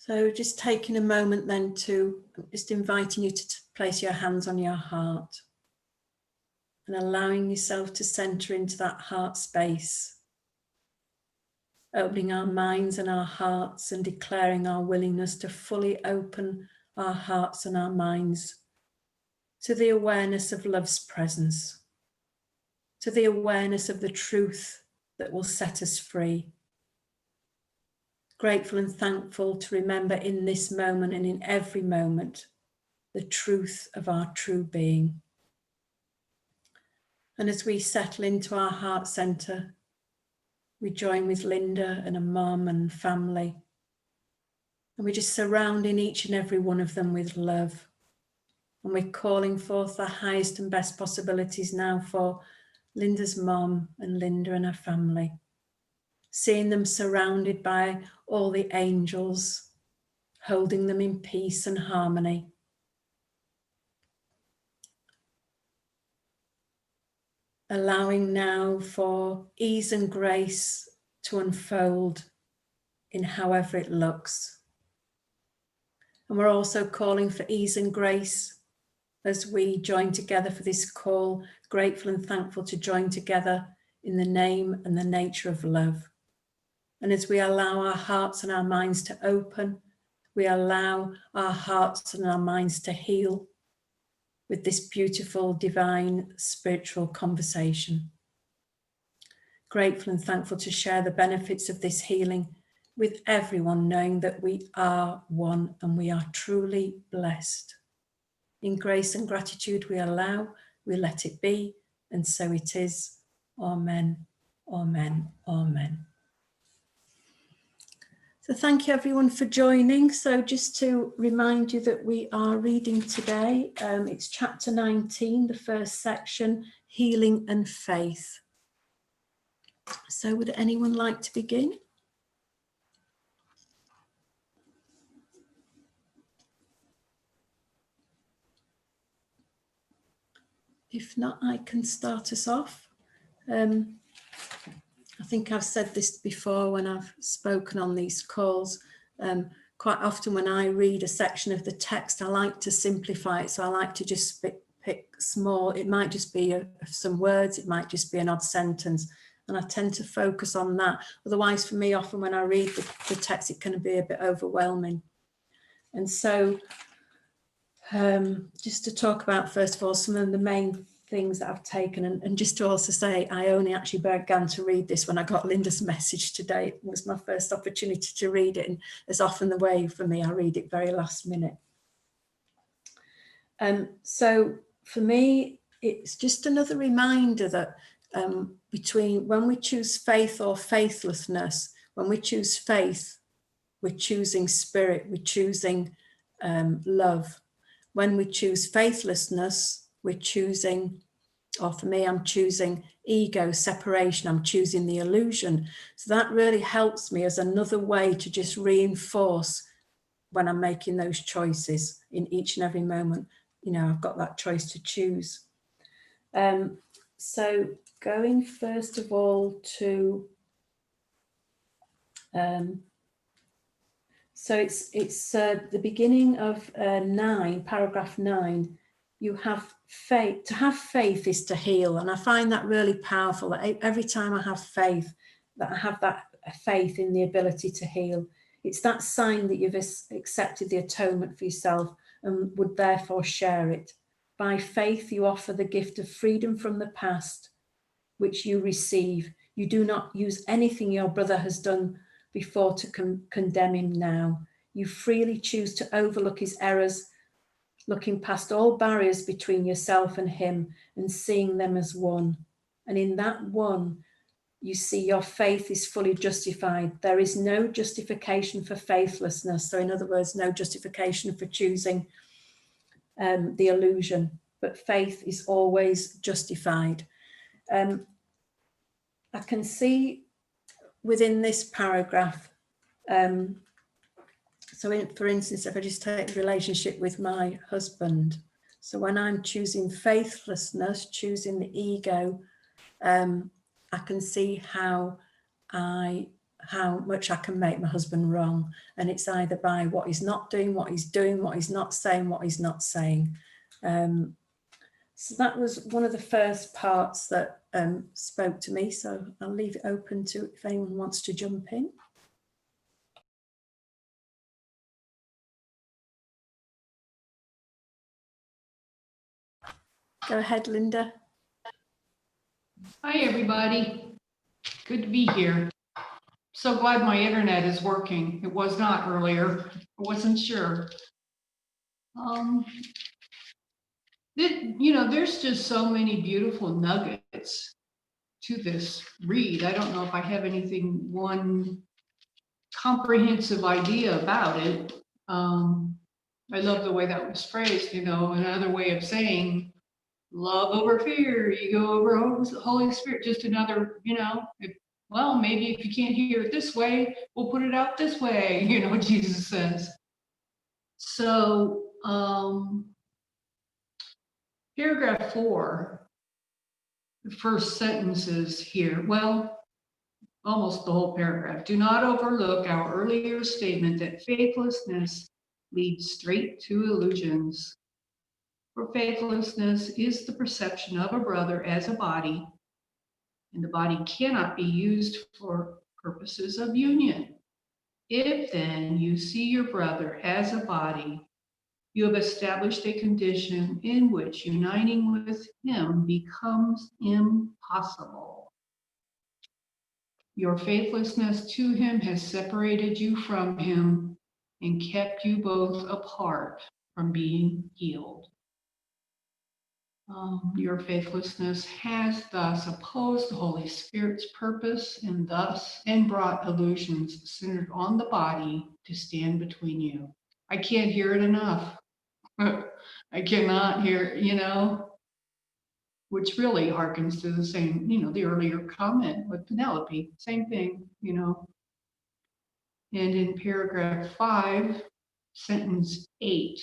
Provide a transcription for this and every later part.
So just taking a moment then to just inviting you to place your hands on your heart and allowing yourself to center into that heart space, opening our minds and our hearts and declaring our willingness to fully open our hearts and our minds to the awareness of love's presence, to the awareness of the truth that will set us free. Grateful and thankful to remember in this moment and in every moment the truth of our true being. And as we settle into our heart center, we join with Linda and a mum and family. And we're just surrounding each and every one of them with love. And we're calling forth the highest and best possibilities now for Linda's mum and Linda and her family. Seeing them surrounded by all the angels, holding them in peace and harmony. Allowing now for ease and grace to unfold in however it looks. And we're also calling for ease and grace as we join together for this call, grateful and thankful to join together in the name and the nature of love. And as we allow our hearts and our minds to open, we allow our hearts and our minds to heal with this beautiful, divine, spiritual conversation. Grateful and thankful to share the benefits of this healing with everyone, knowing that we are one and we are truly blessed. In grace and gratitude we allow, we let it be, and so it is. Amen, amen, amen. So thank you everyone for joining. So just to remind you that we are reading today, it's chapter 19, the first section, Healing and Faith. So would anyone like to begin? If not, I can start us off. I think I've said this before when I've spoken on these calls. Quite often when I read a section of the text, I like to simplify it. So I like to just pick small, it might just be some words, it might just be an odd sentence. And I tend to focus on that. Otherwise, for me, often when I read the text, it can be a bit overwhelming. And so just to talk about, first of all, some of the main things that I've taken, and just to also say, I only actually began to read this when I got Linda's message today. It was my first opportunity to read it, and as often the way for me, I read it very last minute. So for me, it's just another reminder that between when we choose faith or faithlessness, when we choose faith, we're choosing spirit, we're choosing love. When we choose faithlessness, we're choosing, or for me, I'm choosing ego, separation, I'm choosing the illusion. So that really helps me as another way to just reinforce when I'm making those choices in each and every moment. You know, I've got that choice to choose. So going first of all to, so it's the beginning of 9, paragraph 9. You have faith. To have faith is to heal, and I find that really powerful. That every time I have faith, that I have that faith in the ability to heal. It's that sign that you've accepted the atonement for yourself and would therefore share it. By faith, you offer the gift of freedom from the past, which you receive. You do not use anything your brother has done before to condemn him now. You freely choose to overlook his errors, looking past all barriers between yourself and him and seeing them as one. And in that one, you see your faith is fully justified. There is no justification for faithlessness. So in other words, no justification for choosing the illusion, but faith is always justified. I can see within this paragraph, for instance, if I just take the relationship with my husband, so when I'm choosing faithlessness, choosing the ego, I can see how I how much I can make my husband wrong. And it's either by what he's not doing, what he's doing, what he's not saying, what he's not saying. So that was one of the first parts that spoke to me. So I'll leave it open to if anyone wants to jump in. Go ahead, Linda. Hi, everybody. Good to be here. So glad my internet is working. It was not earlier. I wasn't sure. There's just so many beautiful nuggets to this read. I don't know if I have one comprehensive idea about it. I love the way that was phrased, another way of saying love over fear, ego over Holy Spirit, just another, well, maybe if you can't hear it this way, we'll put it out this way, Jesus says. So, paragraph 4, the first sentences here, well, almost the whole paragraph. Do not overlook our earlier statement that faithlessness leads straight to illusions. For faithlessness is the perception of a brother as a body, and the body cannot be used for purposes of union. If then you see your brother as a body, you have established a condition in which uniting with him becomes impossible. Your faithlessness to him has separated you from him and kept you both apart from being healed. Your faithlessness has thus opposed the Holy Spirit's purpose and brought illusions centered on the body to stand between you. I can't hear it enough. I cannot hear, which really harkens to the same, the earlier comment with Penelope, same thing, And in paragraph 5, sentence 8,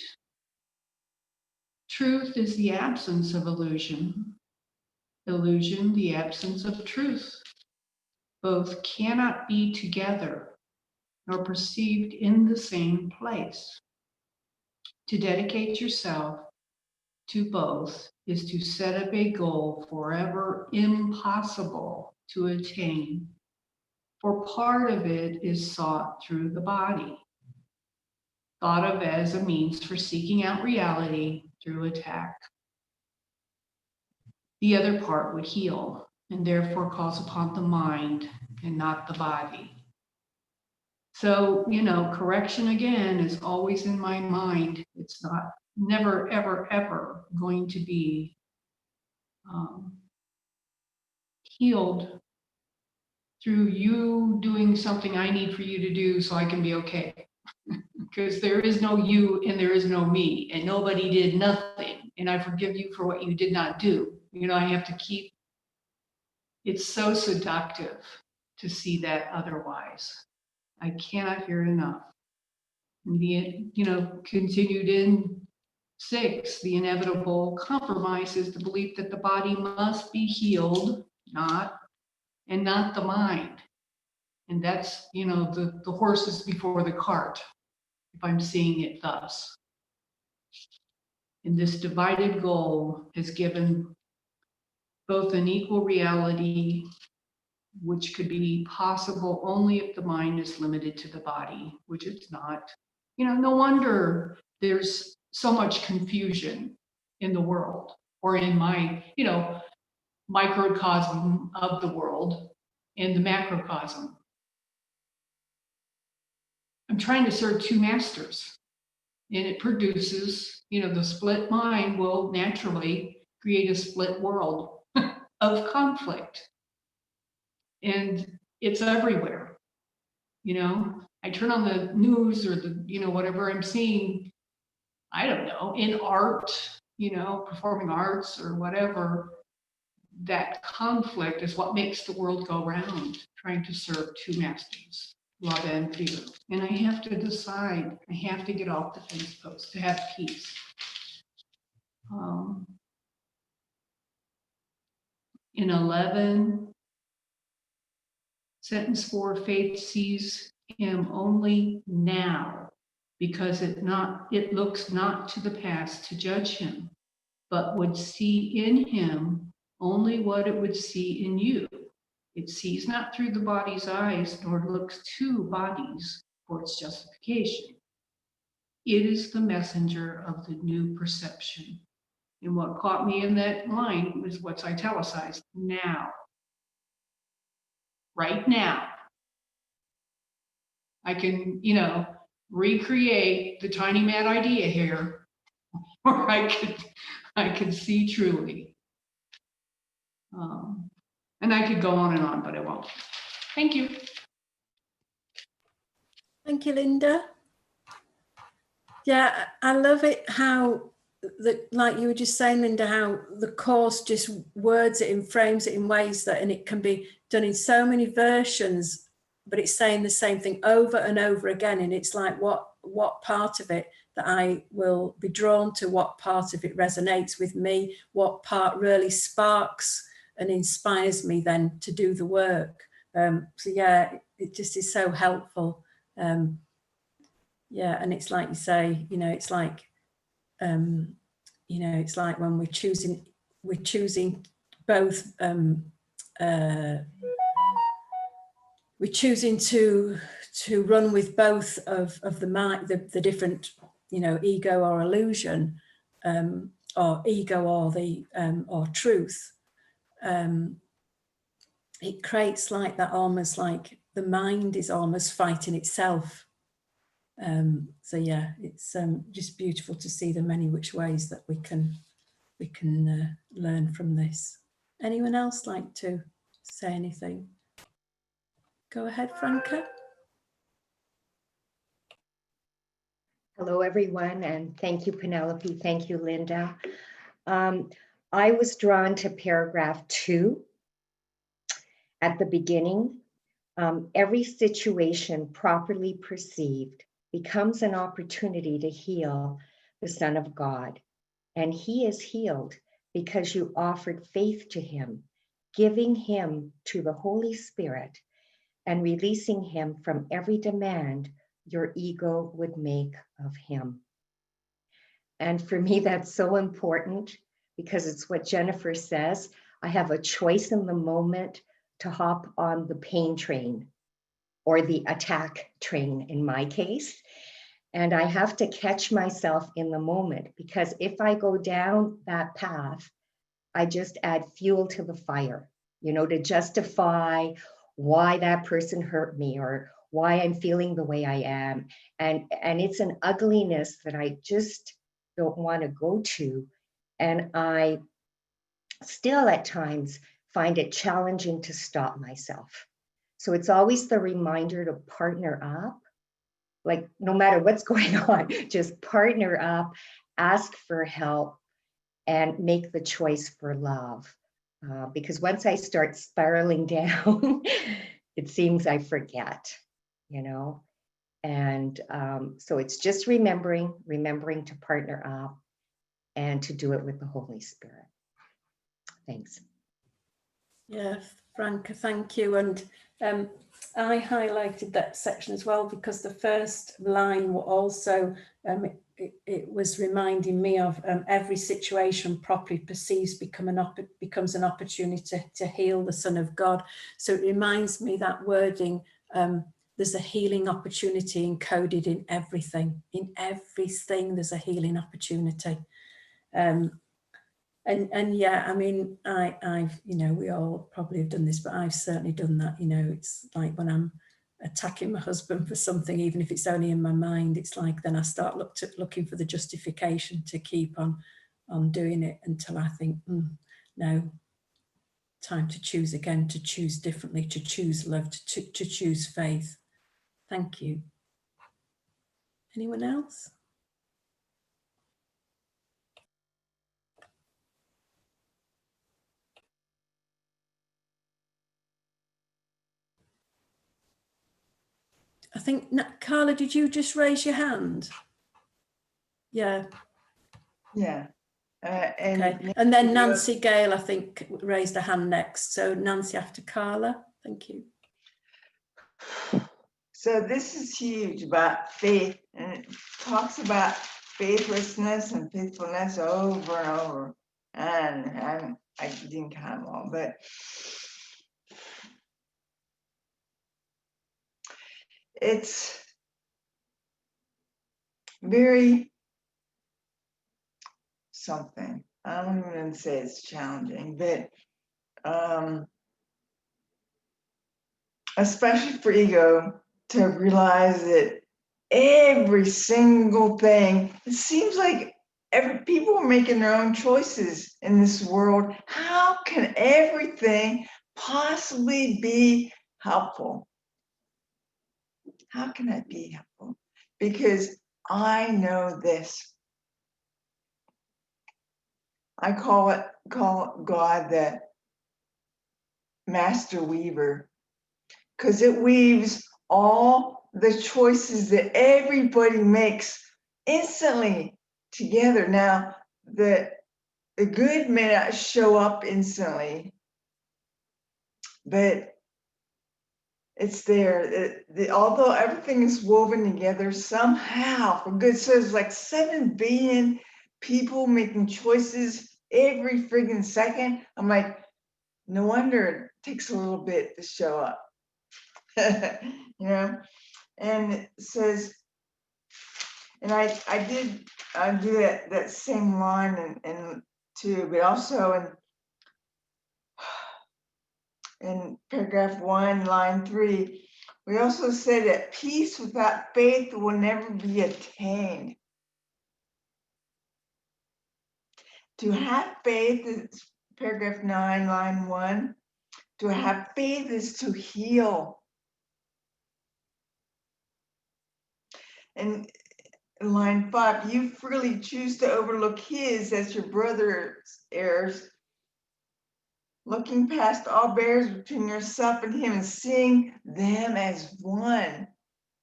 truth is the absence of illusion. Illusion, the absence of truth. Both cannot be together nor perceived in the same place. To dedicate yourself to both is to set up a goal forever impossible to attain, for part of it is sought through the body, thought of as a means for seeking out reality through attack. The other part would heal, and therefore calls upon the mind and not the body. So, correction again is always in my mind. It's never, ever, ever going to be healed through you doing something I need for you to do so I can be okay. Because there is no you and there is no me, and nobody did nothing. And I forgive you for what you did not do. I have to keep. It's so seductive to see that otherwise. I cannot hear it enough. And continued in 6, the inevitable compromise is the belief that the body must be healed, not the mind. And that's, the horse is before the cart, if I'm seeing it thus. And this divided goal has given both an equal reality, which could be possible only if the mind is limited to the body, which it's not. No wonder there's so much confusion in the world, or in my, microcosm of the world and the macrocosm. I'm trying to serve two masters, and it produces, the split mind will naturally create a split world of conflict. And it's everywhere. I turn on the news or whatever I'm seeing, I don't know, in art, performing arts or whatever, that conflict is what makes the world go round, trying to serve two masters, love and fear. And I have to decide, I have to get off the fence post to have peace. In 11, Sentence 4, faith sees him only now, because it looks not to the past to judge him, but would see in him only what it would see in you. It sees not through the body's eyes, nor looks to bodies for its justification. It is the messenger of the new perception. And what caught me in that line was what's italicized, now. Right now. I can, recreate the tiny mad idea here, or I could see truly. And I could go on and on, but I won't. Thank you. Thank you, Linda. Yeah, I love it how, like you were just saying, Linda, how the Course just words it and frames it in ways that, and it can be done in so many versions, but it's saying the same thing over and over again. And it's like, what part of it that I will be drawn to, what part of it resonates with me, what part really sparks and inspires me then to do the work. So yeah, it just is so helpful. Yeah, and it's like you say, it's like, it's like when we're choosing both, we're choosing to run with both of the mind, the different, ego or illusion, or ego or the or truth. It creates like that, almost like the mind is almost fighting itself. So yeah, it's just beautiful to see the many which ways that we can learn from this. Anyone else like to say anything? Go ahead, Franca. Hello, everyone, and thank you, Penelope. Thank you, Linda. I was drawn to paragraph 2 at the beginning. Every situation properly perceived becomes an opportunity to heal the Son of God. And he is healed because you offered faith to him, giving him to the Holy Spirit and releasing him from every demand your ego would make of him. And for me, that's so important because it's what Jennifer says. I have a choice in the moment to hop on the pain train or the attack train in my case. And I have to catch myself in the moment, because if I go down that path, I just add fuel to the fire, to justify why that person hurt me or why I'm feeling the way I am. And it's an ugliness that I just don't want to go to. And I still at times find it challenging to stop myself. So it's always the reminder to partner up. Like, no matter what's going on, just partner up, ask for help, and make the choice for love. Because once I start spiraling down, it seems I forget, And so it's just remembering to partner up and to do it with the Holy Spirit. Thanks. Yeah, Franca, thank you. And I highlighted that section as well because the first line also, it was reminding me of every situation properly perceived becomes an opportunity to heal the Son of God. So it reminds me that wording, there's a healing opportunity encoded in everything. In everything, there's a healing opportunity. And yeah, I mean, I've, we all probably have done this, but I've certainly done that. It's like when I'm attacking my husband for something, even if it's only in my mind, it's like then I start looking for the justification to keep on doing it until I think, no, time to choose again, to choose differently, to choose love, to choose faith. Thank you. Anyone else? I think, Carla, did you just raise your hand? Yeah. Yeah. Okay. And then Nancy Gale, I think, raised a hand next. So Nancy after Carla. Thank you. So this is huge about faith, and it talks about faithlessness and faithfulness over and over. And I didn't count them all, but it's very something. I don't even say it's challenging, but especially for ego to realize that every single thing, it seems like people are making their own choices in this world. How can everything possibly be helpful? How can that be helpful? Because I know this. I call God the master weaver, because it weaves all the choices that everybody makes instantly together. Now, the good may not show up instantly, but it's there. Although everything is woven together somehow for good. So there's like 7 billion people making choices every friggin' second. I'm like, no wonder it takes a little bit to show up. You know, and it says, and I did do that same line and too, but also in paragraph 1, line 3, we also say that peace without faith will never be attained. To have faith is paragraph 9, line 1. To have faith is to heal. And line 5, you freely choose to overlook his as your brother's errors, looking past all barriers between yourself and him and seeing them as one,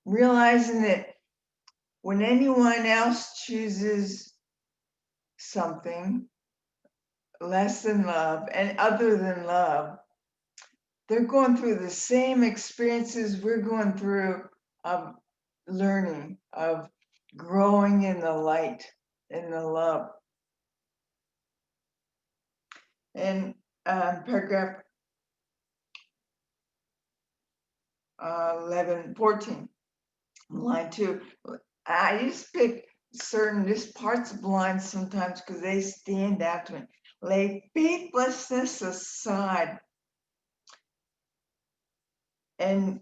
realizing that when anyone else chooses something less than love and other than love, they're going through the same experiences we're going through of learning, of growing in the light, in the love. And paragraph 14, line 2. I just pick just parts of lines sometimes because they stand out to me. Lay faithlessness aside. And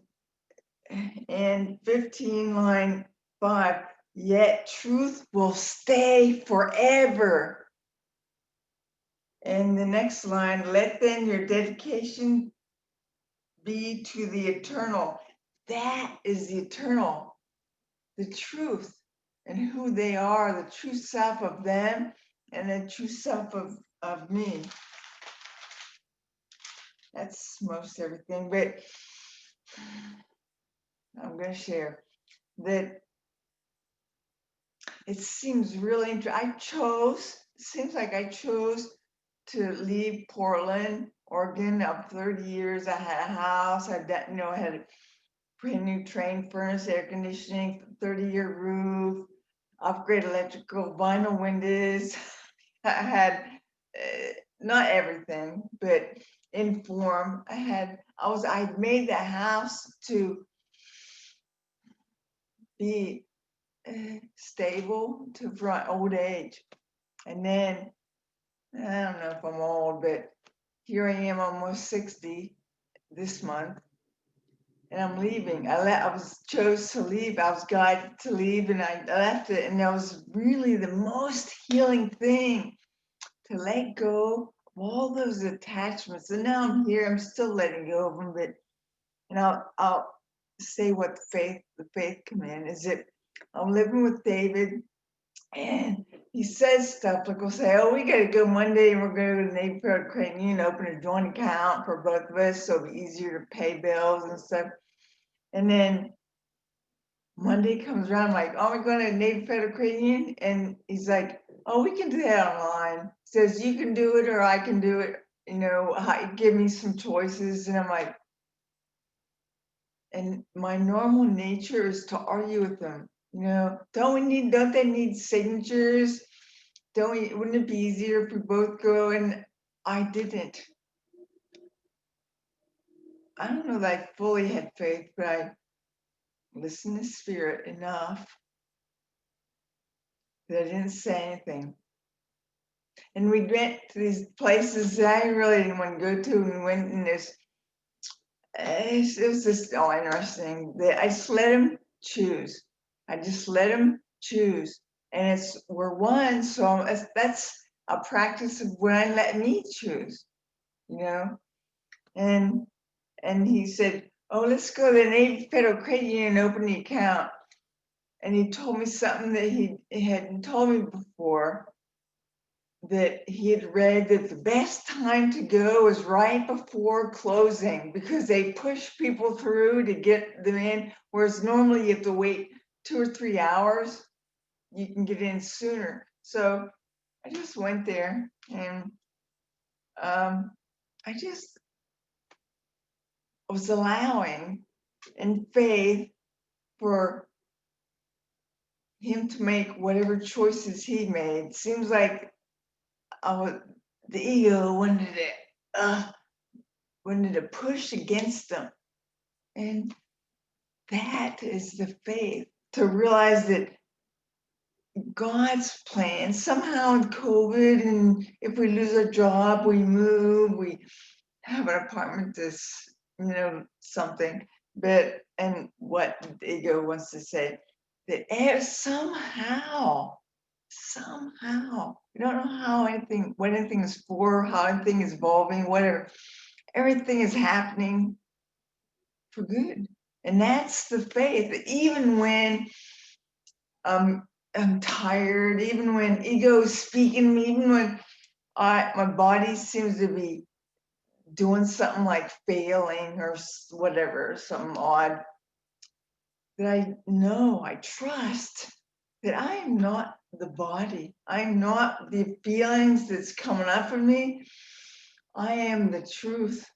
15, line 5, yet truth will stay forever. And the next line, let then your dedication be to the eternal. That is the eternal, the truth, and who they are, the true self of them and the true self of me. That's most everything, but I'm going to share that it seems really interesting. It seems like I chose to leave Portland, Oregon, up 30 years. I had a house, I had a brand new train furnace, air conditioning, 30-year roof, upgrade electrical, vinyl windows. I had not everything, but in form. I made the house to be stable to front old age. And then, I don't know if I'm old, but here I am almost 60 this month. And I'm leaving. I was chose to leave. I was guided to leave, and I left it. And that was really the most healing thing, to let go of all those attachments. And now I'm here. I'm still letting go of them. But and I'll say what the faith command is. That I'm living with David, and he says stuff like, we'll say, oh, we got to go Monday, and we're going to go to the neighborhood credit union, open a joint account for both of us, so it'll be easier to pay bills and stuff. And then Monday comes around, I'm like, oh, we're going to Navy Federal Credit Union. And he's like, oh, we can do that online. Says you can do it or I can do it. Give me some choices. And I'm like, And my normal nature is to argue with them. You know, don't they need signatures? Wouldn't it be easier if we both go? And I didn't. I don't know that I fully had faith, but I listened to Spirit enough that I didn't say anything. And we went to these places that I really didn't want to go to, and we went in this. It was just interesting. I just let him choose. I just let him choose, and we're one. So that's a practice of when I let me choose, you know. And he said, "Oh, let's go to the Navy Federal Credit Union and open the account." And he told me something that he hadn't told me before. That he had read that the best time to go is right before closing because they push people through to get them in, whereas normally you have to wait 2 or 3 hours. You can get in sooner. So I just went there, and I just was allowing in faith for him to make whatever choices he made. Seems like the ego wanted to push against them. And that is the faith, to realize that God's plan, somehow in COVID, and if we lose our job, we move, we have an apartment, something. But, and what the ego wants to say, that somehow, we don't know what anything is for, how anything is evolving, whatever. Everything is happening for good. And that's the faith, that even when I'm tired, even when ego is speaking to me, even when my body seems to be doing something like failing or whatever, something odd, that I trust that I am not the body. I'm not the feelings that's coming up in me. I am the truth.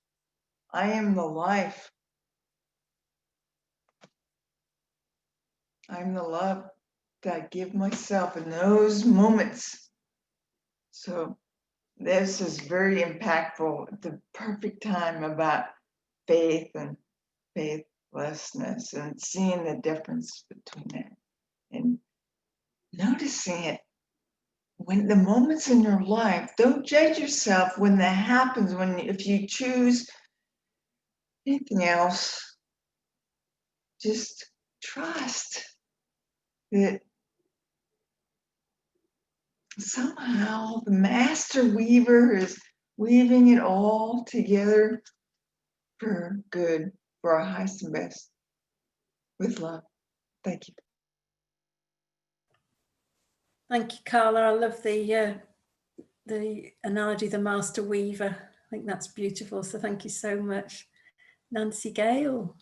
I am the life. I'm the love that I give myself in those moments. So this is very impactful at the perfect time about faith and faithlessness and seeing the difference between that and noticing it. When the moments in your life, don't judge yourself when that happens, if you choose anything else, just trust that somehow the master weaver is weaving it all together for good, for our highest and best. With love. Thank you. Thank you, Carla. I love the analogy, the master weaver. I think that's beautiful. So thank you so much. Nancy Gale.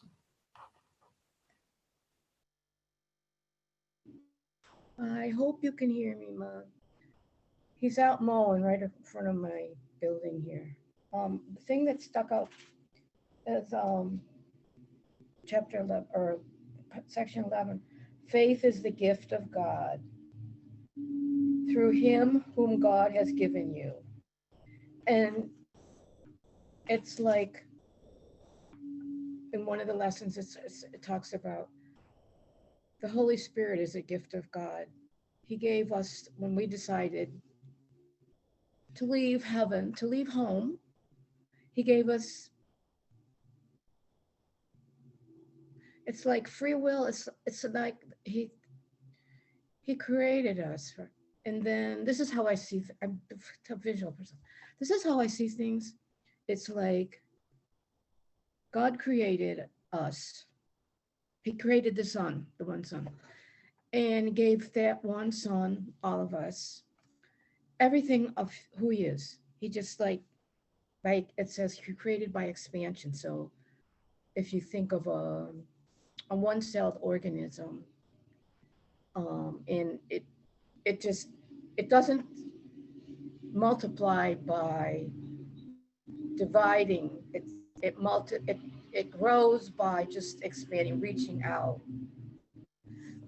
I hope you can hear me, Mom. He's out mowing right in front of my building here. The thing that stuck out is chapter 11 or section 11. Faith is the gift of God through him whom God has given you. And it's like in one of the lessons it talks about the Holy Spirit is a gift of God. He gave us, when we decided to leave heaven, to leave home, he gave us, it's like free will. It's like he created us. And then this is how I see, I'm a visual person. This is how I see things. It's like God created us. He created the Son, the one Son, and gave that one Son, all of us, everything of who he is. He just like it says he created by expansion. So if you think of a one-celled organism, and it doesn't multiply by dividing. it grows by just expanding, reaching out.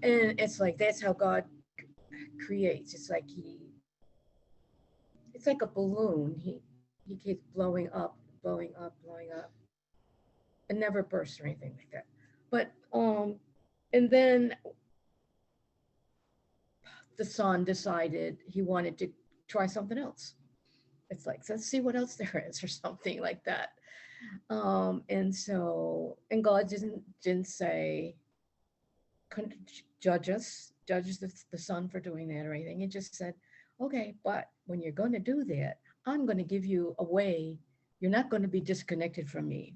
And it's like, that's how God creates. It's like it's like a balloon. He keeps blowing up, blowing up, blowing up. It never bursts or anything like that. But, and then the son decided he wanted to try something else. It's like, let's see what else there is or something like that. And so, and God didn't say, couldn't judge the son for doing that or anything. He just said, okay, but when you're going to do that, I'm going to give you a way. You're not going to be disconnected from me.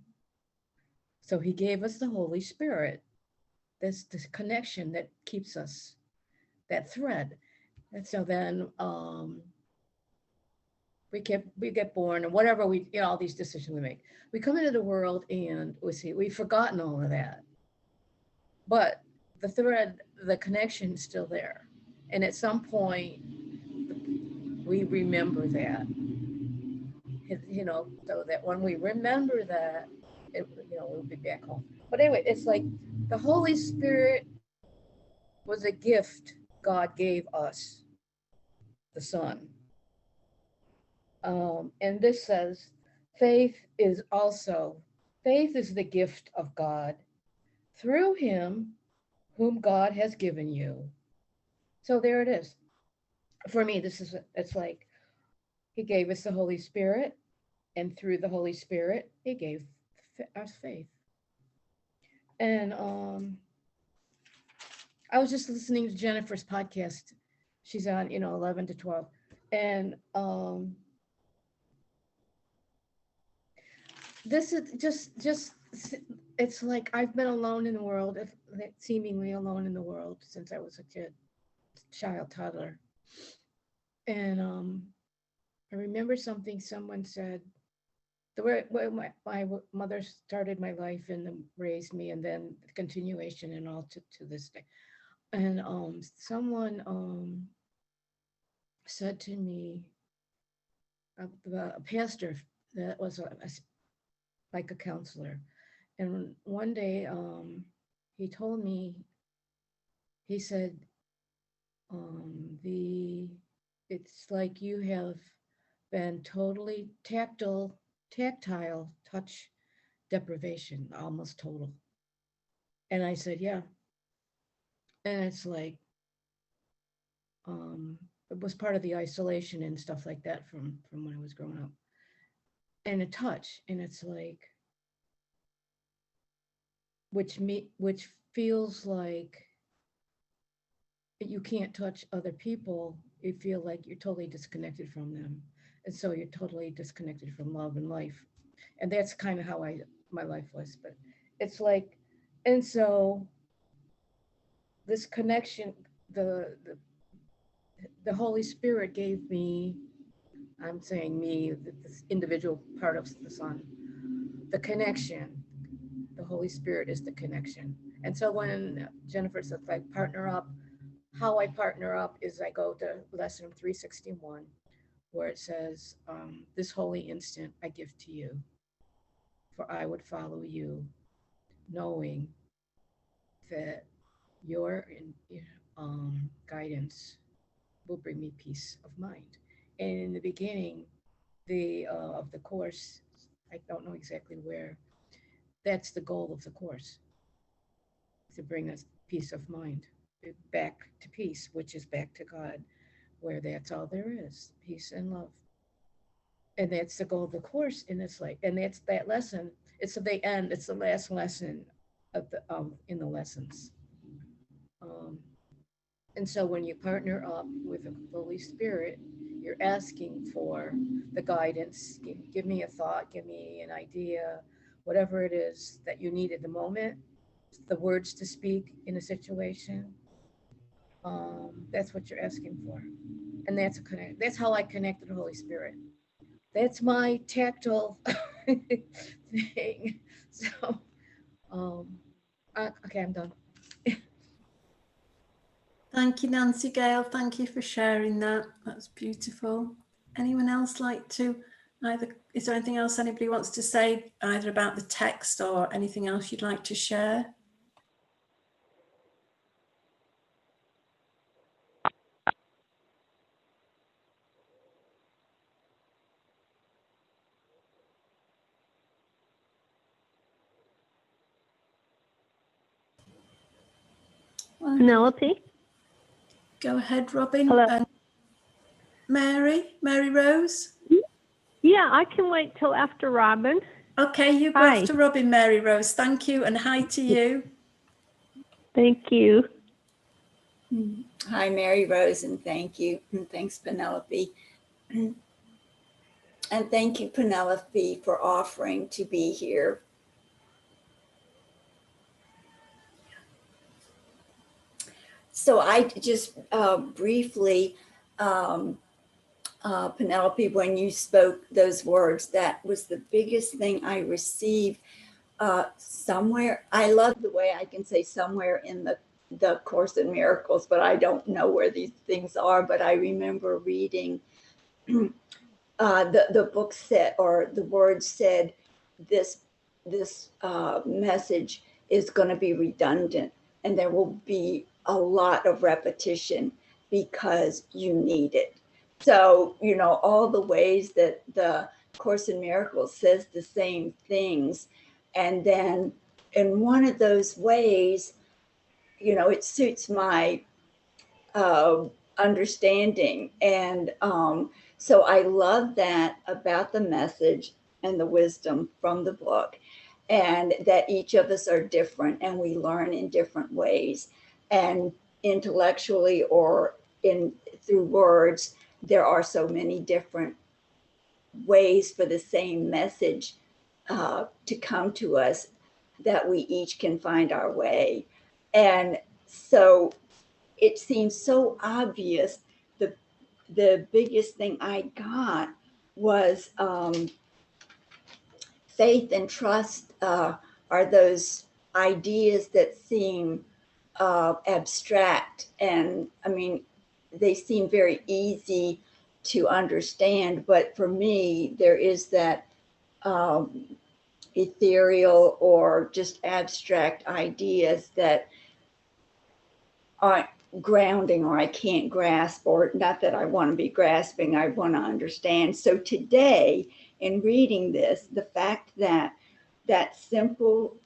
So he gave us the Holy Spirit. This connection that keeps us, that thread. And so then we get born, and whatever all these decisions we make. We come into the world and we've forgotten all of that. But the thread, the connection is still there. And at some point, we remember that. So that when we remember that, we'll be back home. But anyway, it's like the Holy Spirit was a gift God gave us, the Son. And this says, faith is the gift of God through him whom God has given you. So there it is. For me, it's like he gave us the Holy Spirit, and through the Holy Spirit, he gave us faith. And I was just listening to Jennifer's podcast. She's on, 11 to 12. And this is just, it's like I've been alone in the world, seemingly alone in the world since I was a kid, toddler. And I remember something someone said, the way my mother started my life and raised me, and then the continuation and all to this day. And someone said to me, a pastor that was like a counselor. And one day he told me, he said, it's like you have been totally tactile touch deprivation, almost total. And I said, yeah. And it's like, it was part of the isolation and stuff like that from when I was growing up. And a touch, and it's like, which feels like you can't touch other people. You feel like you're totally disconnected from them. And so you're totally disconnected from love and life. And that's kind of how my life was. But it's like, and so this connection, the Holy Spirit gave me, I'm saying me, this individual part of the Son, the connection. The Holy Spirit is the connection. And so when Jennifer says, like, partner up, how I partner up is I go to lesson 361, where it says, this holy instant I give to you, for I would follow you, knowing that your guidance will bring me peace of mind. And in the beginning of the course, I don't know exactly where, that's the goal of the course, to bring us peace of mind, back to peace, which is back to God, where that's all there is, peace and love. And that's the goal of the course. And it's like, and that's that lesson. It's the end. It's the last lesson of in the lessons. And so when you partner up with the Holy Spirit, you're asking for the guidance. Give me a thought, give me an idea, whatever it is that you need at the moment, the words to speak in a situation. That's what you're asking for. And that's how I connect to the Holy Spirit. That's my tactile thing. So, okay, I'm done. Thank you, Nancy Gale. Thank you for sharing that. That's beautiful. Anyone else like to Is there anything else anybody wants to say, either about the text or anything else you'd like to share? Well, Penelope? go ahead, Robyn. Hello. And Mary Rose. Yeah, I can wait till after Robyn. Okay, you go Hi. after Robyn, Mary Rose. Thank you, and hi to you. Thank you. Hi, Mary Rose, and thank you. And thanks, Penelope. And thank you, Penelope, for offering to be here. So I just briefly, Penelope, when you spoke those words, that was the biggest thing I received somewhere. I love the way I can say somewhere in the Course in Miracles, but I don't know where these things are. But I remember reading the book said, or the words said, this message is going to be redundant, and there will be a lot of repetition because you need it. So, you know, all the ways that the Course in Miracles says the same things, and then in one of those ways, you know, it suits my understanding. And so I love that about the message and the wisdom from the book, and that each of us are different and we learn in different ways. And intellectually or through words, there are so many different ways for the same message to come to us, that we each can find our way. And so it seems so obvious. The biggest thing I got was faith and trust are those ideas that seem abstract. And I mean, they seem very easy to understand, but for me, there is that ethereal or just abstract ideas that aren't grounding, or I can't grasp, or not that I want to be grasping, I want to understand. So today, in reading this, the fact that that simple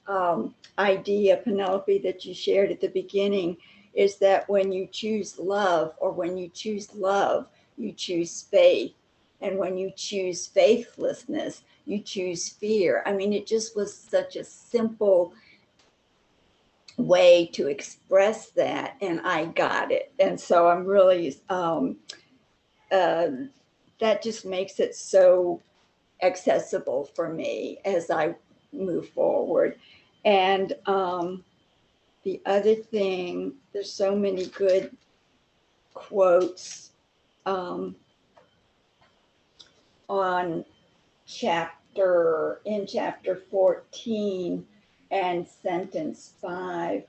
idea, Penelope, that you shared at the beginning, is that when you choose love, or when you choose love, you choose faith. And when you choose faithlessness, you choose fear. I mean, it just was such a simple way to express that, and I got it. And so I'm really that just makes it so accessible for me as I move forward. And the other thing, there's so many good quotes on chapter 14 and sentence 5.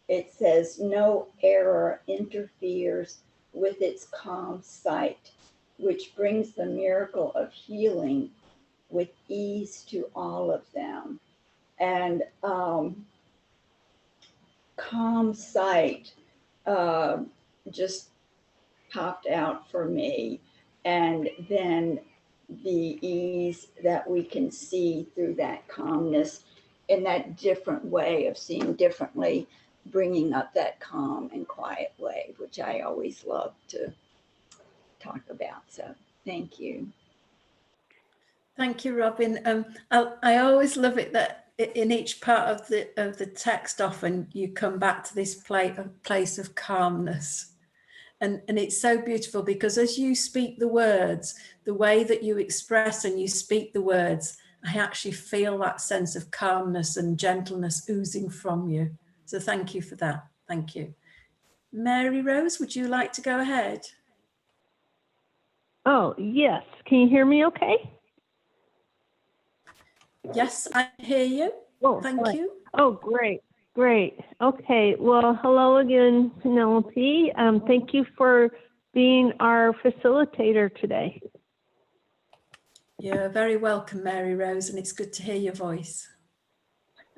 It says, no error interferes with its calm sight, which brings the miracle of healing with ease to all of them. And calm sight just popped out for me. And then the ease that we can see through that calmness, in that different way of seeing differently, bringing up that calm and quiet way, which I always love to talk about. So thank you. Thank you, Robyn. I always love it that in each part of the text, often you come back to this place of calmness. And it's so beautiful, because as you speak the words, the way that you express and you speak the words, I actually feel that sense of calmness and gentleness oozing from you. So thank you for that. Thank you. Mary Rose, would you like to go ahead? Oh, yes. Can you hear me okay? Yes, I hear you. Oh, Thank right. you. Oh, great. Great. Okay. Well, hello again, Penelope. Thank you for being our facilitator today. You're very welcome, Mary Rose, and it's good to hear your voice.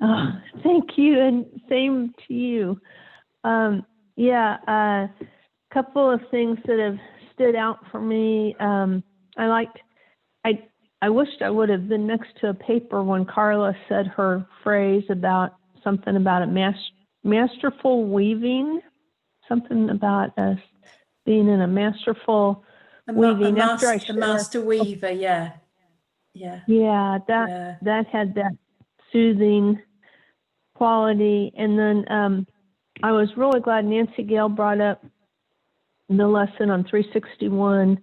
Oh, thank you, and same to you. Yeah, a couple of things that have stood out for me. I wished I would have been next to a paper when Carla said her phrase about something about a masterful weaving, something about us being in a masterful weaving. A master weaver, yeah. Yeah, that had that soothing quality. And then I was really glad Nancy Gale brought up the lesson on 361.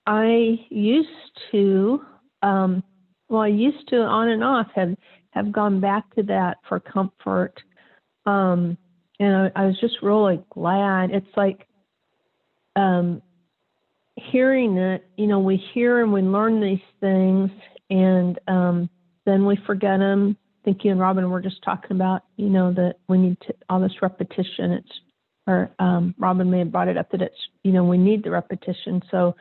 I used to on and off have gone back to that for comfort. And I was just really glad. It's like hearing it, we hear and we learn these things, and then we forget them. I think you and Robyn were just talking about, that we need all this repetition. Robyn may have brought it up that it's, we need the repetition. So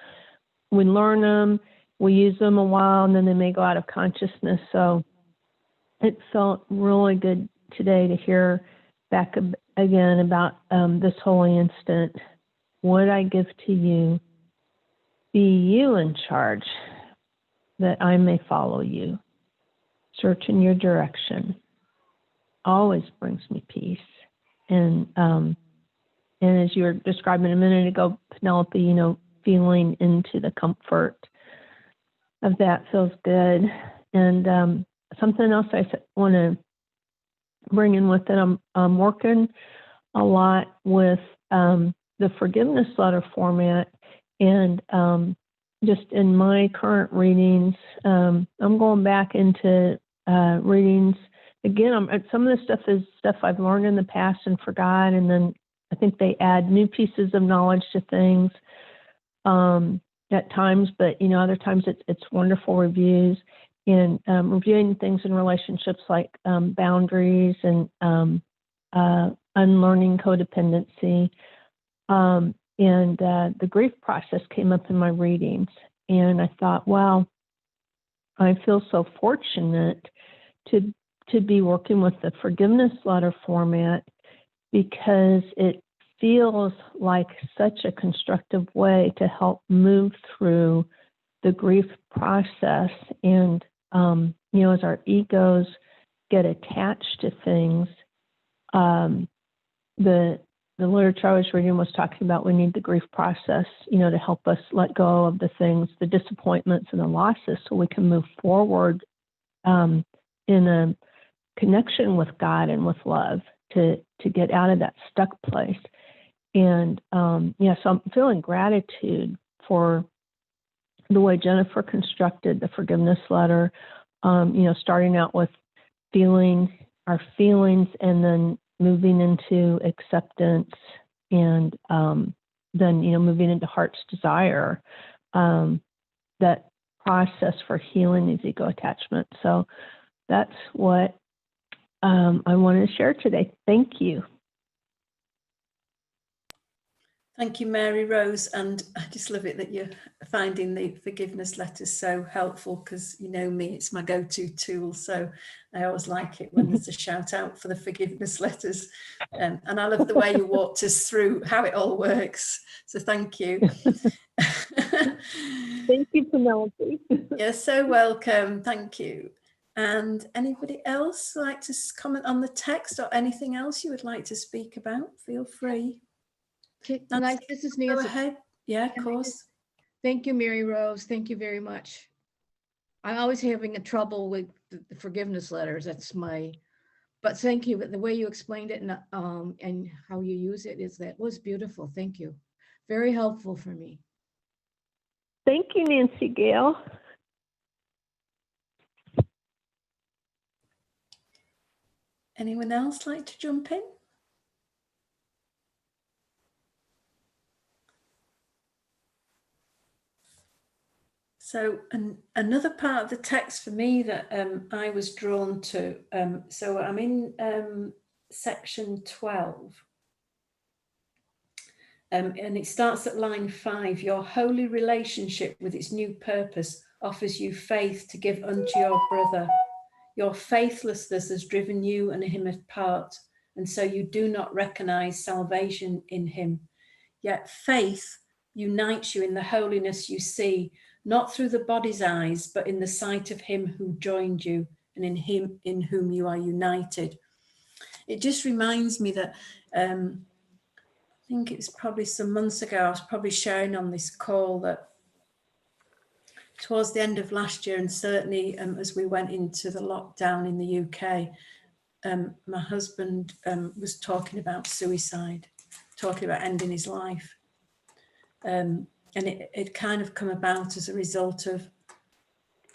we learn them, we use them a while, and then they may go out of consciousness. So it felt really good today to hear back again about this holy instant. What I give to you, be you in charge, that I may follow you. Search in your direction always brings me peace. And as you were describing a minute ago, Penelope, feeling into the comfort of that feels good. And something else I want to bring in with it, I'm working a lot with the forgiveness letter format, and just in my current readings, I'm going back into readings again. Some of this stuff is stuff I've learned in the past and forgot, and then I think they add new pieces of knowledge to things at times, but other times it's wonderful reviews, and reviewing things in relationships like boundaries and unlearning codependency. And the grief process came up in my readings, and I thought, wow, I feel so fortunate to be working with the forgiveness letter format, because it feels like such a constructive way to help move through the grief process. And as our egos get attached to things, the literature I was reading was talking about we need the grief process, to help us let go of the things, the disappointments and the losses, so we can move forward in a connection with God and with love to get out of that stuck place. And so I'm feeling gratitude for the way Jennifer constructed the forgiveness letter, starting out with feeling our feelings and then moving into acceptance, and then, moving into heart's desire, that process for healing these ego attachments. So that's what I wanted to share today. Thank you. Thank you, Mary Rose. And I just love it that you're finding the forgiveness letters so helpful, because you know me, it's my go-to tool. So I always like it when there's a shout out for the forgiveness letters. And I love the way you walked us through how it all works. So thank you. Thank you, Penelope. You're so welcome. Thank you. And anybody else like to comment on the text, or anything else you would like to speak about? Feel free. This is Nancy. Go ahead. Yeah, of course. Thank you, Mary Rose. Thank you very much. I'm always having a trouble with the forgiveness letters. But thank you. The way you explained it and how you use it was beautiful. Thank you. Very helpful for me. Thank you, Nancy Gale. Anyone else like to jump in? So another part of the text for me that I was drawn to, so I'm in section 12, And it starts at line 5. Your holy relationship with its new purpose offers you faith to give unto your brother. Your faithlessness has driven you and him apart, and so you do not recognize salvation in him. Yet faith unites you in the holiness you see, not through the body's eyes, but in the sight of him who joined you and in him in whom you are united. It just reminds me that I think it's probably some months ago, I was probably sharing on this call that towards the end of last year, and certainly as we went into the lockdown in the UK, my husband was talking about suicide, talking about ending his life. And it kind of come about as a result of,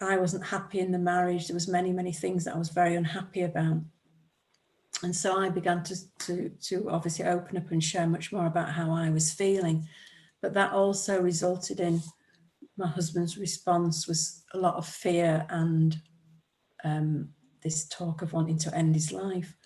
I wasn't happy in the marriage. There was many things that I was very unhappy about. And so I began to obviously open up and share much more about how I was feeling. But that also resulted in my husband's response was a lot of fear and this talk of wanting to end his life.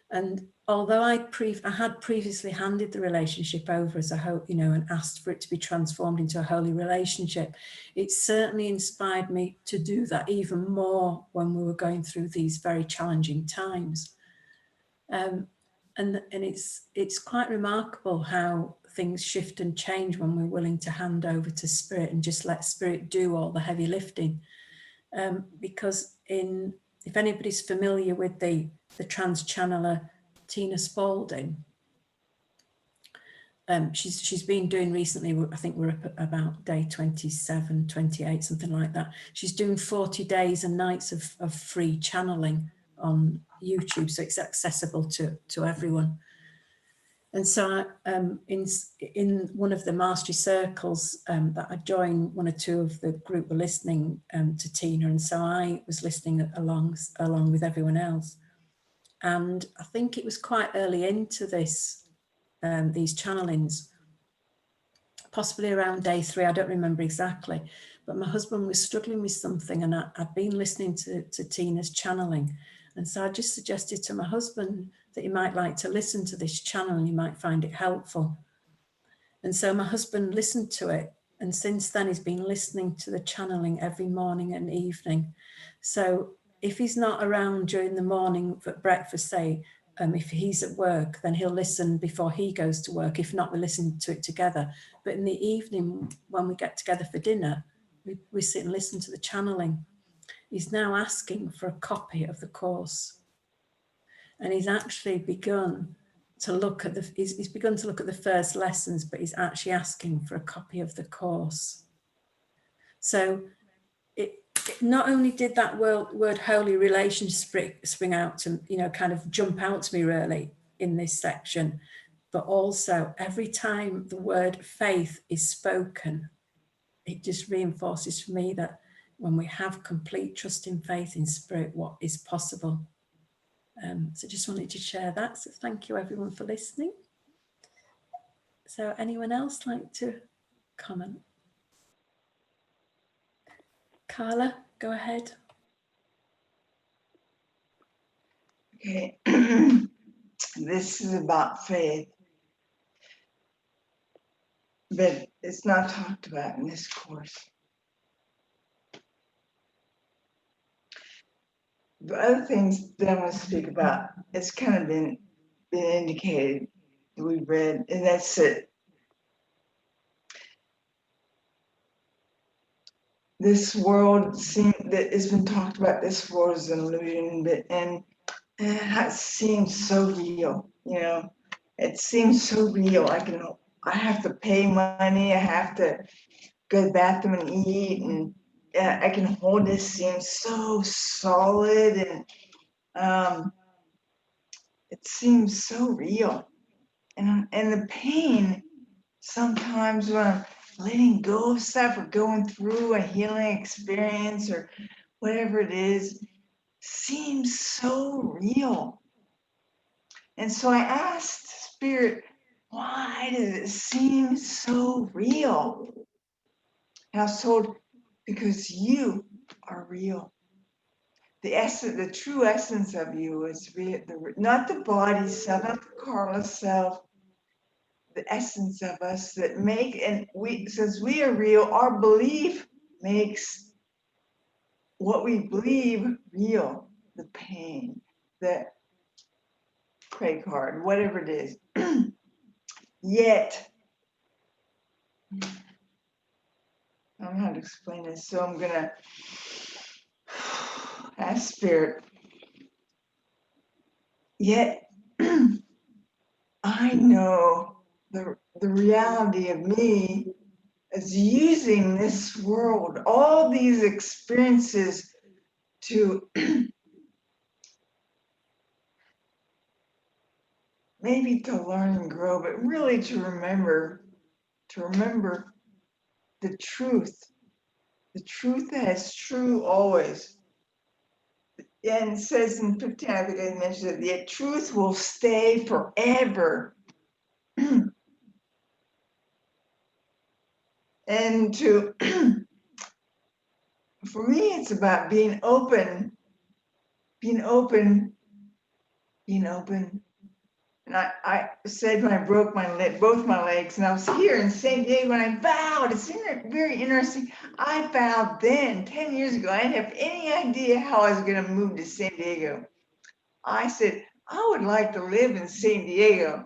And although I had previously handed the relationship over as a hope, and asked for it to be transformed into a holy relationship, it certainly inspired me to do that even more when we were going through these very challenging times. And it's quite remarkable how things shift and change when we're willing to hand over to Spirit and just let Spirit do all the heavy lifting. Because if anybody's familiar with the trans channeler Tina Spalding, she's been doing recently, I think we're up at about day 27, 28, something like that. She's doing 40 days and nights of free channeling on YouTube, so it's accessible to everyone. And so in one of the mastery circles that I joined, one or two of the group were listening to Tina, and so I was listening along with everyone else. And I think it was quite early into these channelings, possibly around day 3, I don't remember exactly, but my husband was struggling with something, and I'd been listening to Tina's channeling. And so I just suggested to my husband that he might like to listen to this channel and he might find it helpful. And so my husband listened to it, and since then he's been listening to the channeling every morning and evening. So if he's not around during the morning for breakfast, say, if he's at work, then he'll listen before he goes to work. If not, we listen to it together. But in the evening, when we get together for dinner, we sit and listen to the channeling. He's now asking for a copy of the course. And he's actually begun to look at he's begun to look at the first lessons, but he's actually asking for a copy of the course. So it not only did that word holy relationship spring out to, kind of jump out to me really in this section, but also every time the word faith is spoken, it just reinforces for me that when we have complete trust in faith in Spirit, what is possible. So just wanted to share that. So thank you everyone for listening. So anyone else like to comment? Carla, go ahead. Okay, this is about faith, but it's not talked about in this course. The other things that I want to speak about, it's kind of been indicated, we read, and that's it. This world that has been talked about, this world is an illusion, and it seems so real, it seems so real. I have to pay money, I have to go to the bathroom and eat, and I can hold this, seems so solid, and it seems so real. And the pain, sometimes when I'm letting go of stuff or going through a healing experience or whatever it is, seems so real. And so I asked Spirit, why does it seem so real? And I was told, because you are real. The essence, the true essence of you is real, not the body self, not the Carla self, the essence of us that make, and since we are real, our belief makes what we believe real. The pain, the pray card, whatever it is. Yet, I don't know how to explain this, so I'm gonna ask Spirit. Yet, I know the reality of me is using this world, all these experiences to maybe to learn and grow, but really to remember the truth that is true always. And it says in 15, I think I mentioned it, the truth will stay forever. And for me, it's about being open. And I said when I broke both my legs, and I was here in San Diego, and I vowed, it's very interesting. I vowed then, 10 years ago, I didn't have any idea how I was going to move to San Diego. I said, I would like to live in San Diego.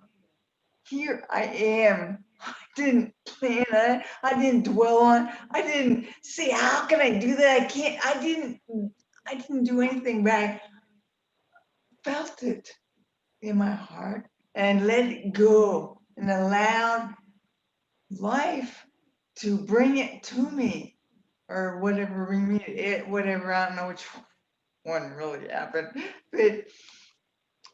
Here I am. I didn't plan on it. I didn't dwell on it. I didn't say, how can I do that? I didn't do anything, but I felt it in my heart and let it go and allowed life to bring it to me, or whatever, whatever, I don't know which one really happened.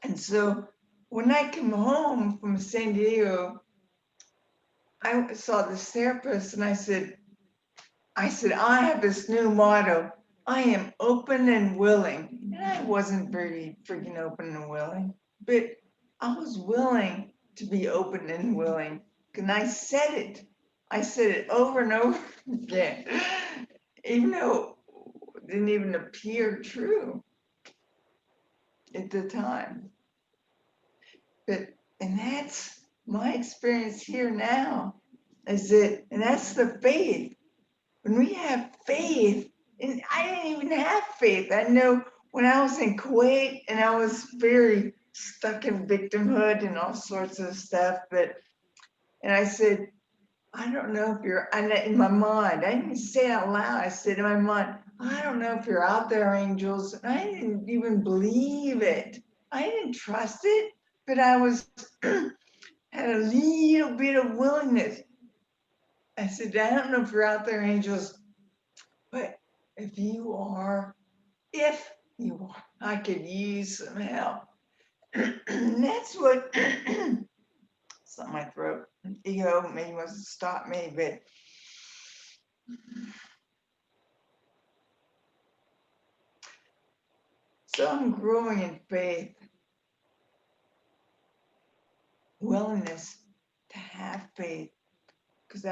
And so when I came home from San Diego, I saw this therapist, and I said, I have this new motto. I am open and willing. And I wasn't very freaking open and willing, but I was willing to be open and willing. And I said it over and over again, even though it didn't even appear true at the time. And that's my experience here now, and that's the faith. When we have faith, and I didn't even have faith. I know when I was in Kuwait and I was very stuck in victimhood and all sorts of stuff, and I said, I don't know if you're, in my mind, I didn't say it out loud, I said in my mind, I don't know if you're out there, angels. And I didn't even believe it. I didn't trust it, but I had a little bit of willingness. I said, I don't know if you're out there, angels, but if you are, I could use some help. And that's what, it's not my throat. Ego maybe wants to stop me, but so I'm growing in faith, willingness to have faith, because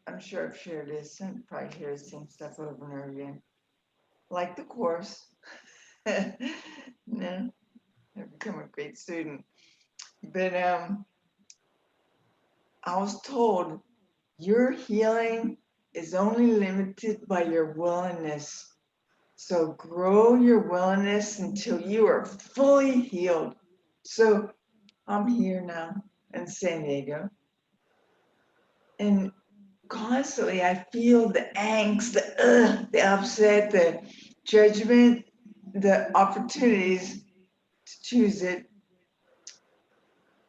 I'm sure I've shared this, and probably hear the same stuff over and over again, like the course. No, I've become a great student, but I was told your healing is only limited by your willingness. So grow your willingness until you are fully healed. So I'm here now in San Diego, and constantly I feel the angst, the upset, the judgment, the opportunities to choose it.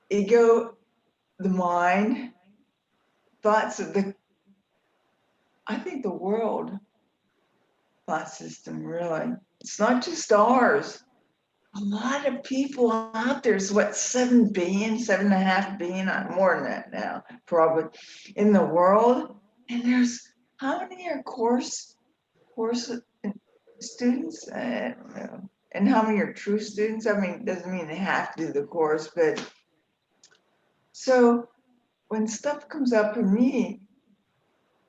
Ego, the mind, thoughts of I think the world thought system, really. It's not just ours. A lot of people out there, is what, 7 billion, 7.5 billion, more than that now, probably, in the world. And there's, how many are course students? I don't know. And how many are true students? I mean, it doesn't mean they have to do the course, but so when stuff comes up in me,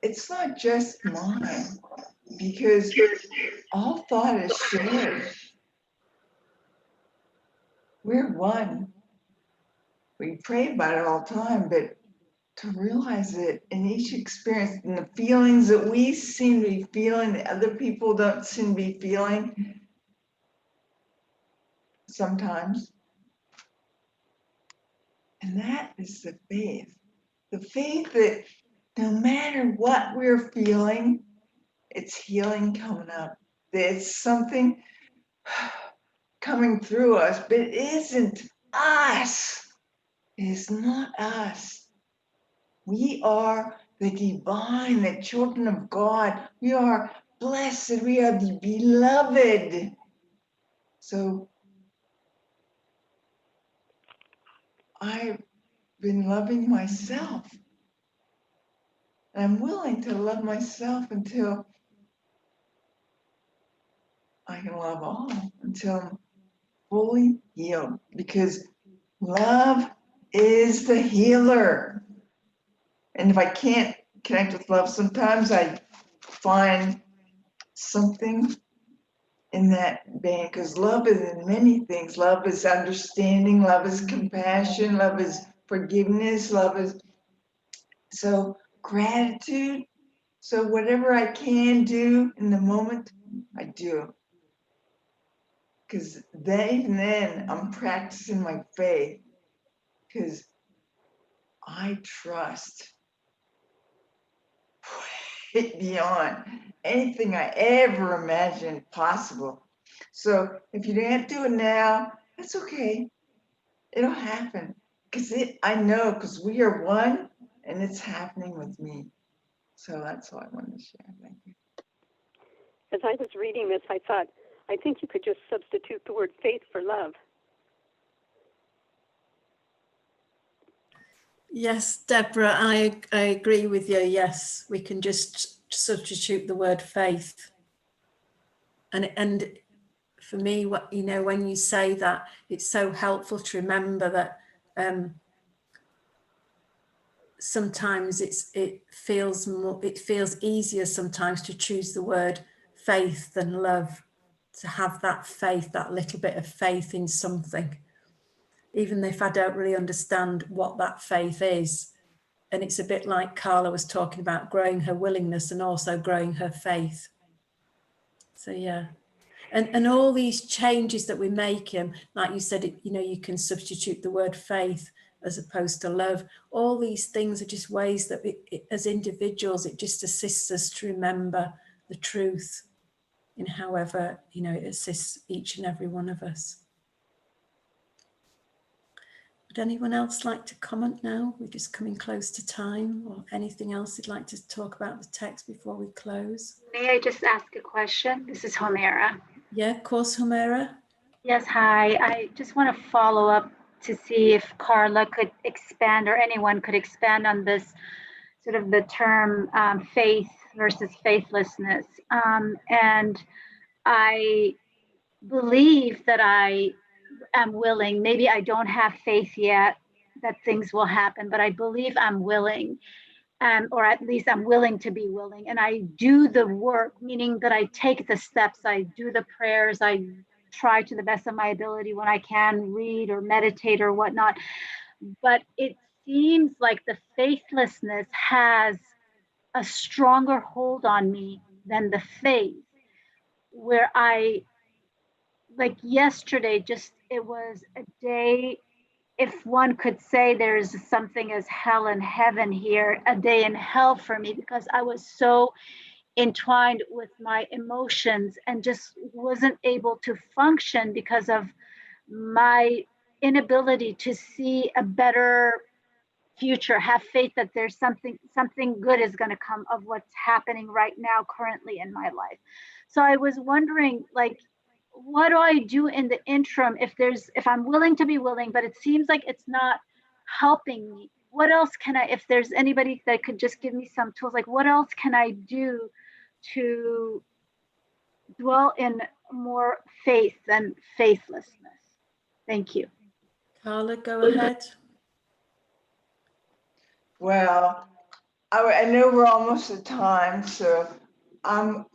it's not just mine, because all thought is shared. We're one. We pray about it all the time, but to realize it in each experience and the feelings that we seem to be feeling that other people don't seem to be feeling sometimes. And that is the faith. The faith that no matter what we're feeling, it's healing coming up. There's something coming through us, but it isn't us. It is not us. We are the divine, the children of God. We are blessed. We are the beloved. So I've been loving myself. And I'm willing to love myself until I can love all, until I'm fully healed. Because love is the healer. And if I can't connect with love, sometimes I find something in that vein, because love is in many things. Love is understanding, love is compassion, love is forgiveness, love is so gratitude. So whatever I can do in the moment, I do. Because then I'm practicing my faith, because I trust way beyond anything I ever imagined possible. So if you can't do it now, that's okay. It'll happen. Because I know, because we are one, and it's happening with me. So that's all I wanted to share. Thank you. As I was reading this, I thought, I think you could just substitute the word faith for love. Yes, Deborah, I agree with you. Yes, we can just substitute the word faith. And for me, what when you say that, it's so helpful to remember that sometimes it feels easier sometimes to choose the word faith than love, to have that faith, that little bit of faith in something, even if I don't really understand what that faith is. And it's a bit like Carla was talking about, growing her willingness and also growing her faith. So yeah. And all these changes that we're making, like you said, you can substitute the word faith as opposed to love. All these things are just ways that as individuals, it just assists us to remember the truth in however, it assists each and every one of us. Would anyone else like to comment now? We're just coming close to time, or anything else you'd like to talk about the text before we close? May I just ask a question? This is Homera. Yeah, of course, Homera. Yes, hi. I just want to follow up to see if Carla could expand, or anyone could expand on this sort of the term faith versus faithlessness. And I believe that I am willing. Maybe I don't have faith yet that things will happen, but I believe I'm willing. Or at least I'm willing to be willing. And I do the work, meaning that I take the steps, I do the prayers, I try to the best of my ability when I can read or meditate or whatnot. But it seems like the faithlessness has a stronger hold on me than the faith, where like yesterday, it was a day, if one could say there's something as hell and heaven here, a day in hell for me, because I was so entwined with my emotions and just wasn't able to function because of my inability to see a better future, have faith that there's something good is going to come of what's happening right now currently in my life. So I was wondering, like, what do I do in the interim if I'm willing to be willing, but it seems like it's not helping me? What else can if there's anybody that could just give me some tools, like what else can I do to dwell in more faith than faithlessness? Thank you. Carla, go ahead. Well, I know we're almost at time, so I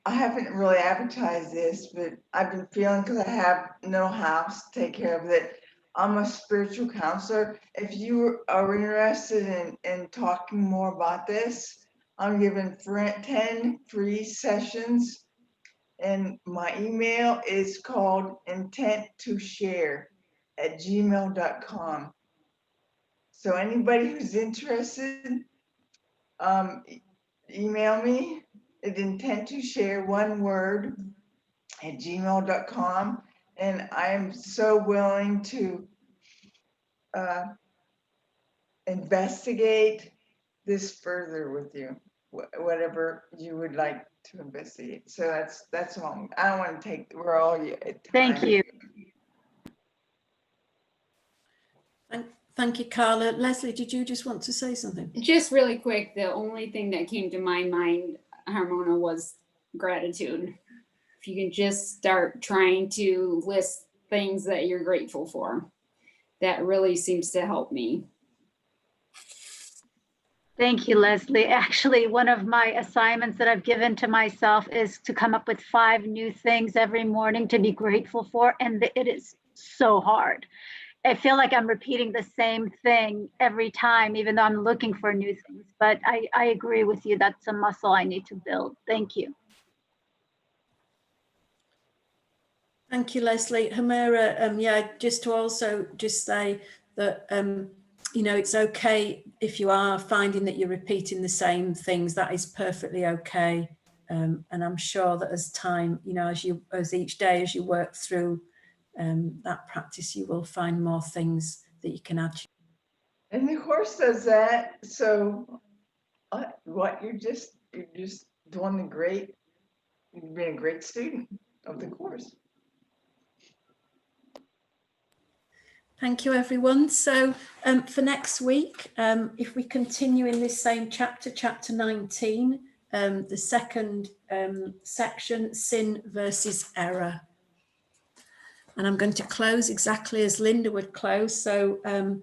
haven't really advertised this, but I've been feeling, because I have no house to take care of it. I'm a spiritual counselor. If you are interested in talking more about this, I'm giving 10 free sessions, and my email is called intenttoshare@gmail.com. So anybody who's interested, email me at intenttoshare, one word, @gmail.com. And I am so willing to investigate this further with you, whatever you would like to investigate. So that's all. I don't want to take, we're all Thank you. Thank you, Carla. Lesley, did you just want to say something? Just really quick, the only thing that came to my mind, Harmona, was gratitude. If you can just start trying to list things that you're grateful for, that really seems to help me. Thank you, Lesley. Actually, one of my assignments that I've given to myself is to come up with 5 new things every morning to be grateful for. And it is so hard. I feel like I'm repeating the same thing every time, even though I'm looking for new things. But I agree with you. That's a muscle I need to build. Thank you. Thank you, Lesley. Humera, yeah, just to also just say that, you know, it's okay if you are finding that you're repeating the same things, that is perfectly okay. And I'm sure that as time, you know, as each day, as you work through that practice, you will find more things that you can add. And the course does that. So what you're just doing you've been a great student of the course. Thank you, everyone. So for next week, if we continue in this same chapter, chapter 19, the second section, sin versus error. And I'm going to close exactly as Linda would close. So I'm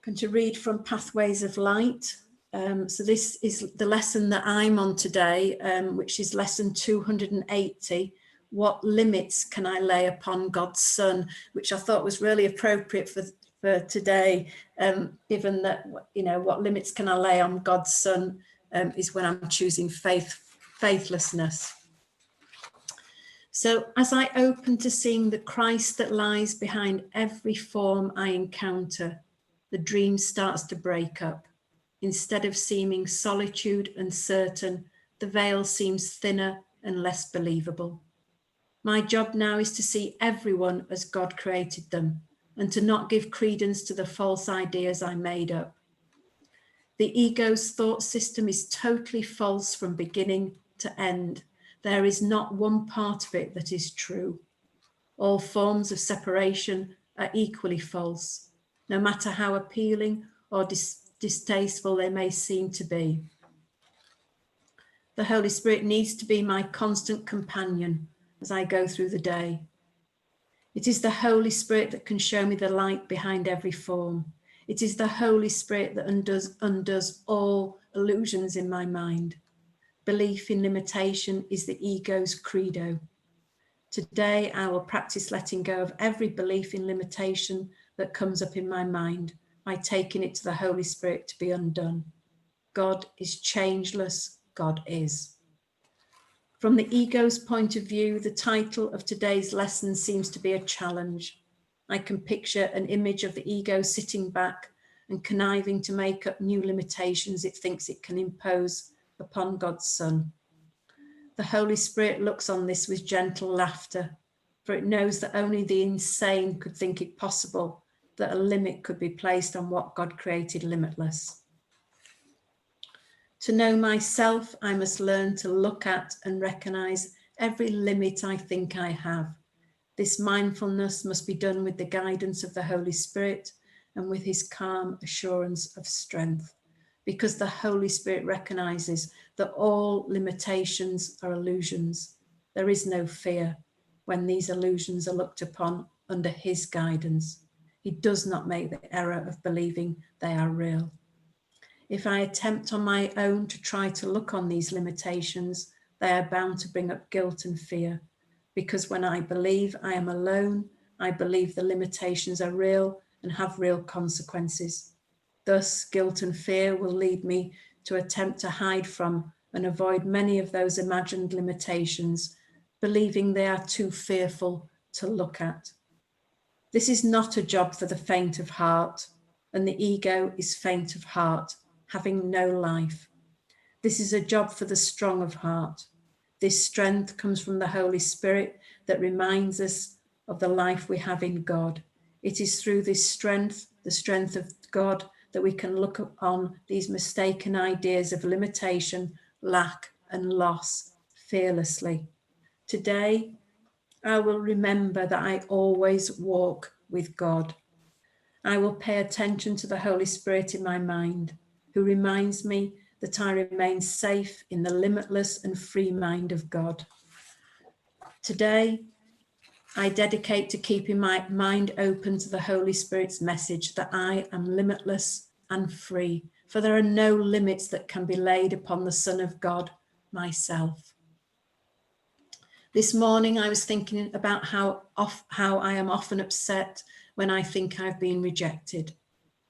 going to read from Pathways of Light. So this is the lesson that I'm on today, which is lesson 280. What limits can I lay upon God's Son? Which I thought was really appropriate for today, given that, you know, what limits can I lay on God's Son is when I'm choosing faithlessness. So as I open to seeing the Christ that lies behind every form I encounter, the dream starts to break up. Instead of seeming solitude and certain, the veil seems thinner and less believable. My job now is to see everyone as God created them and to not give credence to the false ideas I made up. The ego's thought system is totally false from beginning to end. There is not one part of it that is true. All forms of separation are equally false, no matter how appealing or distasteful they may seem to be. The Holy Spirit needs to be my constant companion as I go through the day. It is the Holy Spirit that can show me the light behind every form. It is the Holy Spirit that undoes all illusions in my mind. Belief in limitation is the ego's credo. Today, I will practice letting go of every belief in limitation that comes up in my mind by taking it to the Holy Spirit to be undone. God is changeless. God is. From the ego's point of view, the title of today's lesson seems to be a challenge. I can picture an image of the ego sitting back and conniving to make up new limitations it thinks it can impose upon God's Son. The Holy Spirit looks on this with gentle laughter, for it knows that only the insane could think it possible that a limit could be placed on what God created limitless. To know myself, I must learn to look at and recognize every limit I think I have. This mindfulness must be done with the guidance of the Holy Spirit and with his calm assurance of strength, because the Holy Spirit recognizes that all limitations are illusions. There is no fear when these illusions are looked upon under his guidance. He does not make the error of believing they are real. If I attempt on my own to try to look on these limitations, they are bound to bring up guilt and fear, because when I believe I am alone, I believe the limitations are real and have real consequences. Thus, guilt and fear will lead me to attempt to hide from and avoid many of those imagined limitations, believing they are too fearful to look at. This is not a job for the faint of heart, and the ego is faint of heart, having no life. This is a job for the strong of heart. This strength comes from the Holy Spirit that reminds us of the life we have in God. It is through this strength, the strength of God, that we can look upon these mistaken ideas of limitation, lack, and loss fearlessly. Today, I will remember that I always walk with God. I will pay attention to the Holy Spirit in my mind, who reminds me that I remain safe in the limitless and free mind of God. Today, I dedicate to keeping my mind open to the Holy Spirit's message that I am limitless and free, for there are no limits that can be laid upon the Son of God, myself. This morning, I was thinking about how I am often upset when I think I've been rejected.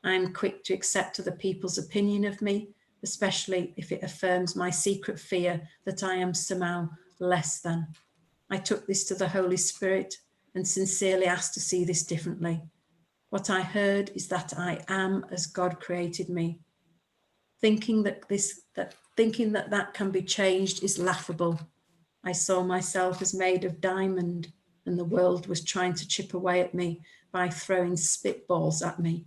I am quick to accept other people's opinion of me, especially if it affirms my secret fear that I am somehow less than. I took this to the Holy Spirit and sincerely asked to see this differently. What I heard is that I am as God created me. Thinking that can be changed is laughable. I saw myself as made of diamond, and the world was trying to chip away at me by throwing spitballs at me.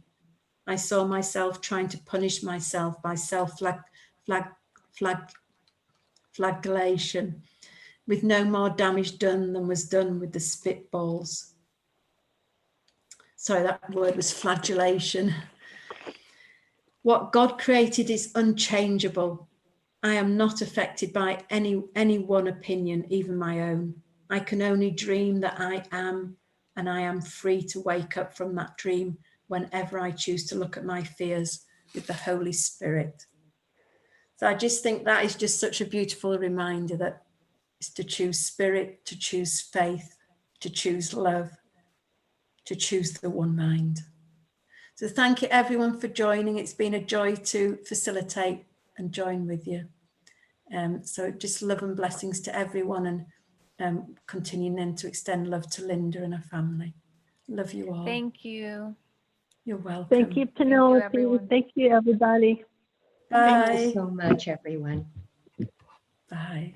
I saw myself trying to punish myself by self-flagellation, with no more damage done than was done with the spitballs. Sorry, that word was flagellation. What God created is unchangeable. I am not affected by any one opinion, even my own. I can only dream that I am, and I am free to wake up from that dream whenever I choose to look at my fears with the Holy Spirit. So I just think that is just such a beautiful reminder that it's to choose spirit, to choose faith, to choose love, to choose the one mind. So thank you everyone for joining. It's been a joy to facilitate and join with you. So just love and blessings to everyone, and continuing then to extend love to Linda and her family. Love you all. Thank you. You're welcome. Thank you, Penelope. everyone. Thank you, everybody. Bye. Thank you so much, everyone. Bye.